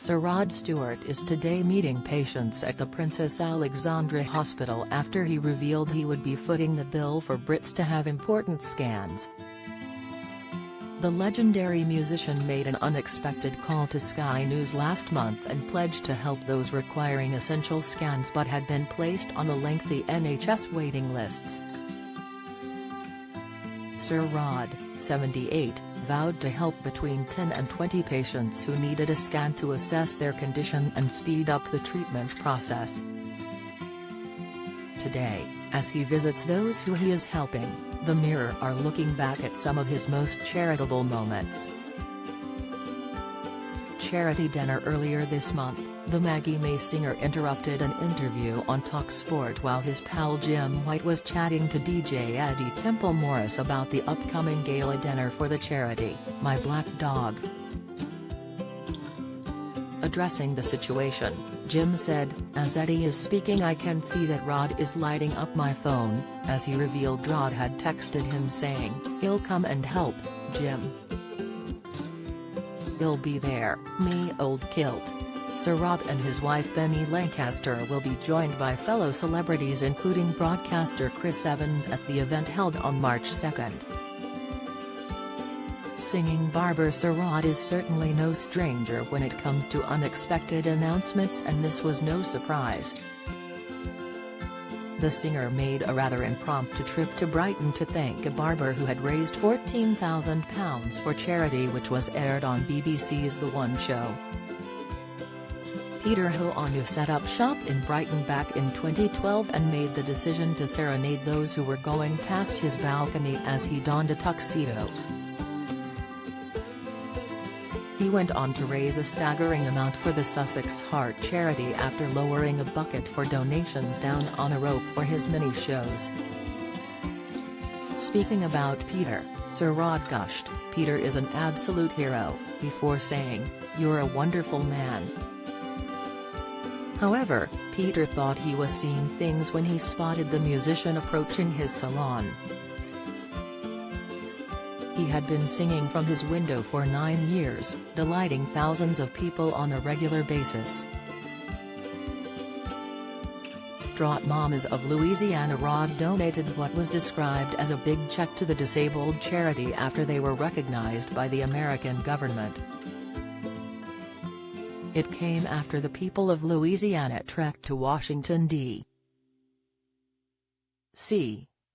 Sir Rod Stewart is today meeting patients at the Princess Alexandra Hospital after he revealed he would be footing the bill for Brits to have important scans. The legendary musician made an unexpected call to Sky News last month and pledged to help those requiring essential scans but had been placed on the lengthy NHS waiting lists. Sir Rod, 78, vowed to help between 10 and 20 patients who needed a scan to assess their condition and speed up the treatment process. Today, as he visits those who he is helping, the Mirror are looking back at some of his most charitable moments. Charity dinner. Earlier this month, the Maggie May singer interrupted an interview on TalkSport while his pal Jim White was chatting to DJ Eddie Temple Morris about the upcoming gala dinner for the charity, My Black Dog. Addressing the situation, Jim said, "As Eddie is speaking I can see that Rod is lighting up my phone," as he revealed Rod had texted him saying, "He'll come and help, Jim. He'll be there, me old kilt." Sir Rod and his wife Benny Lancaster will be joined by fellow celebrities including broadcaster Chris Evans at the event held on March 2nd. Singing barber Sir Rod is certainly no stranger when it comes to unexpected announcements, and this was no surprise. The singer made a rather impromptu trip to Brighton to thank a barber who had raised £14,000 for charity, which was aired on BBC's The One Show. Peter Hoanu set up shop in Brighton back in 2012 and made the decision to serenade those who were going past his balcony as he donned a tuxedo. He went on to raise a staggering amount for the Sussex Heart charity after lowering a bucket for donations down on a rope for his mini-shows. Speaking about Peter, Sir Rod gushed, "Peter is an absolute hero," before saying, "You're a wonderful man." However, Peter thought he was seeing things when he spotted the musician approaching his salon. He had been singing from his window for 9 years, delighting thousands of people on a regular basis. Distraught mamas of Louisiana. Rod donated what was described as a big check to the disabled charity after they were recognized by the American government. It came after the people of Louisiana trekked to Washington, D.C.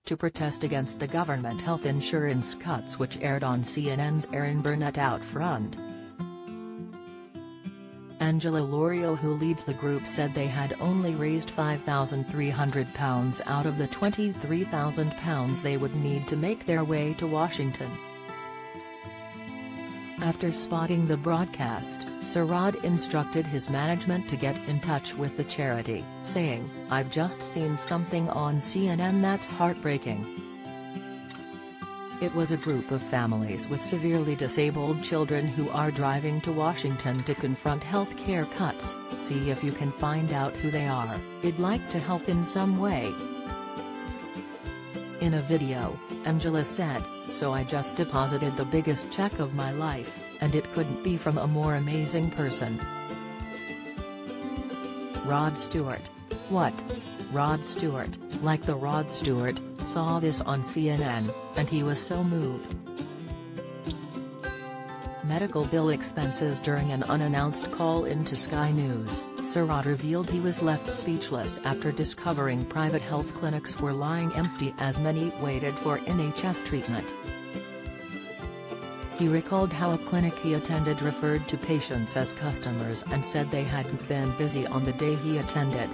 to protest against the government health insurance cuts, which aired on CNN's Erin Burnett Out Front. Angela Lorio, who leads the group, said they had only raised £5,300 out of the £23,000 they would need to make their way to Washington. After spotting the broadcast, Sir Rod instructed his management to get in touch with the charity, saying, "I've just seen something on CNN that's heartbreaking. It was a group of families with severely disabled children who are driving to Washington to confront health care cuts. See if you can find out who they are. I'd like to help in some way." In a video, Angela said, "So I just deposited the biggest check of my life, and it couldn't be from a more amazing person." Rod Stewart. What? Rod Stewart, like the Rod Stewart, saw this on CNN, and he was so moved. Medical bill expenses. During an unannounced call-in to Sky News, Sir Rod revealed he was left speechless after discovering private health clinics were lying empty as many waited for NHS treatment. He recalled how a clinic he attended referred to patients as customers and said they hadn't been busy on the day he attended.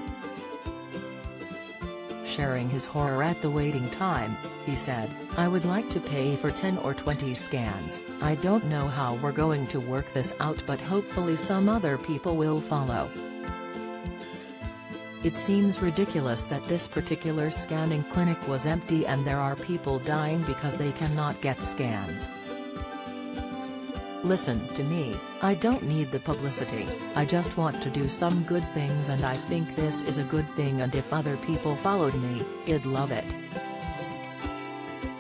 Sharing his horror at the waiting time, he said, "I would like to pay for 10 or 20 scans. I don't know how we're going to work this out, but hopefully some other people will follow. It seems ridiculous that this particular scanning clinic was empty and there are people dying because they cannot get scans. Listen to me, I don't need the publicity, I just want to do some good things, and I think this is a good thing, and if other people followed me, I'd love it."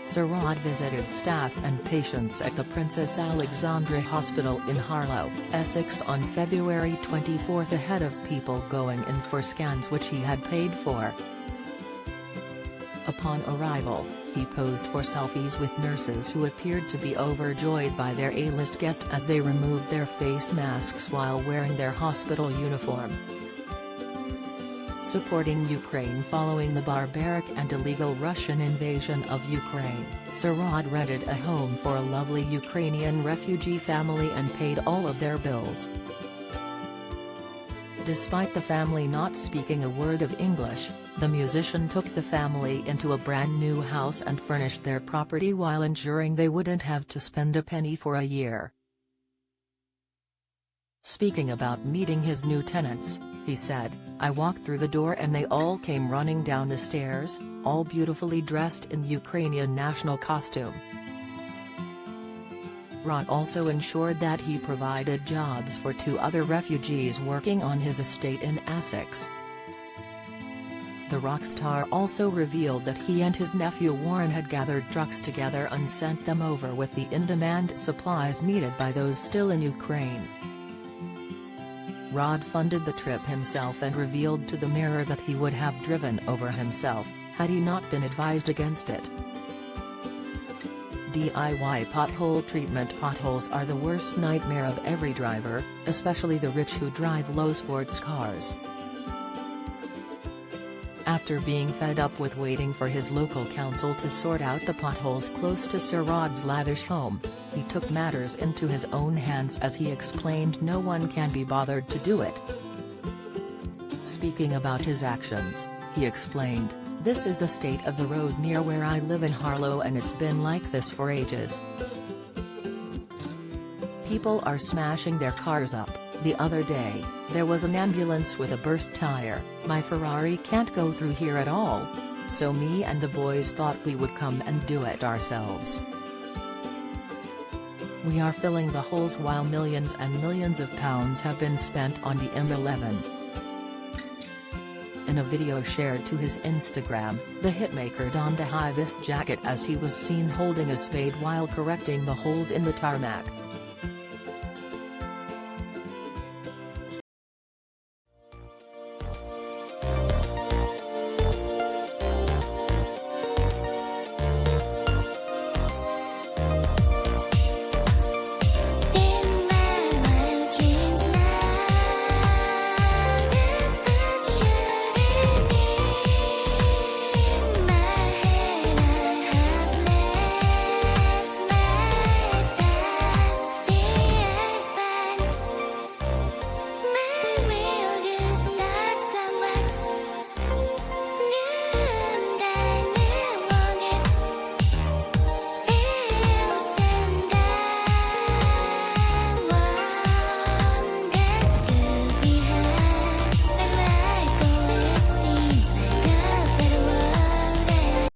Sir Rod visited staff and patients at the Princess Alexandra Hospital in Harlow, Essex on February 24 ahead of people going in for scans which he had paid for. Upon arrival, he posed for selfies with nurses who appeared to be overjoyed by their A-list guest as they removed their face masks while wearing their hospital uniform. Supporting Ukraine following the barbaric and illegal Russian invasion of Ukraine, Sir Rod rented a home for a lovely Ukrainian refugee family and paid all of their bills. Despite the family not speaking a word of English, the musician took the family into a brand new house and furnished their property while ensuring they wouldn't have to spend a penny for a year. Speaking about meeting his new tenants, he said, "I walked through the door and they all came running down the stairs, all beautifully dressed in Ukrainian national costume." Rod also ensured that he provided jobs for 2 other refugees working on his estate in Essex. The rock star also revealed that he and his nephew Warren had gathered trucks together and sent them over with the in-demand supplies needed by those still in Ukraine. Rod funded the trip himself and revealed to the Mirror that he would have driven over himself, had he not been advised against it. DIY pothole treatment. Potholes are the worst nightmare of every driver, especially the rich who drive low sports cars. After being fed up with waiting for his local council to sort out the potholes close to Sir Rod's lavish home, he took matters into his own hands as he explained no one can be bothered to do it. Speaking about his actions, he explained, "This is the state of the road near where I live in Harlow and it's been like this for ages. People are smashing their cars up. The other day, there was an ambulance with a burst tire. My Ferrari can't go through here at all. So me and the boys thought we would come and do it ourselves. We are filling the holes while millions and millions of pounds have been spent on the M11." In a video shared to his Instagram, the hitmaker donned a high-vis jacket as he was seen holding a spade while correcting the holes in the tarmac.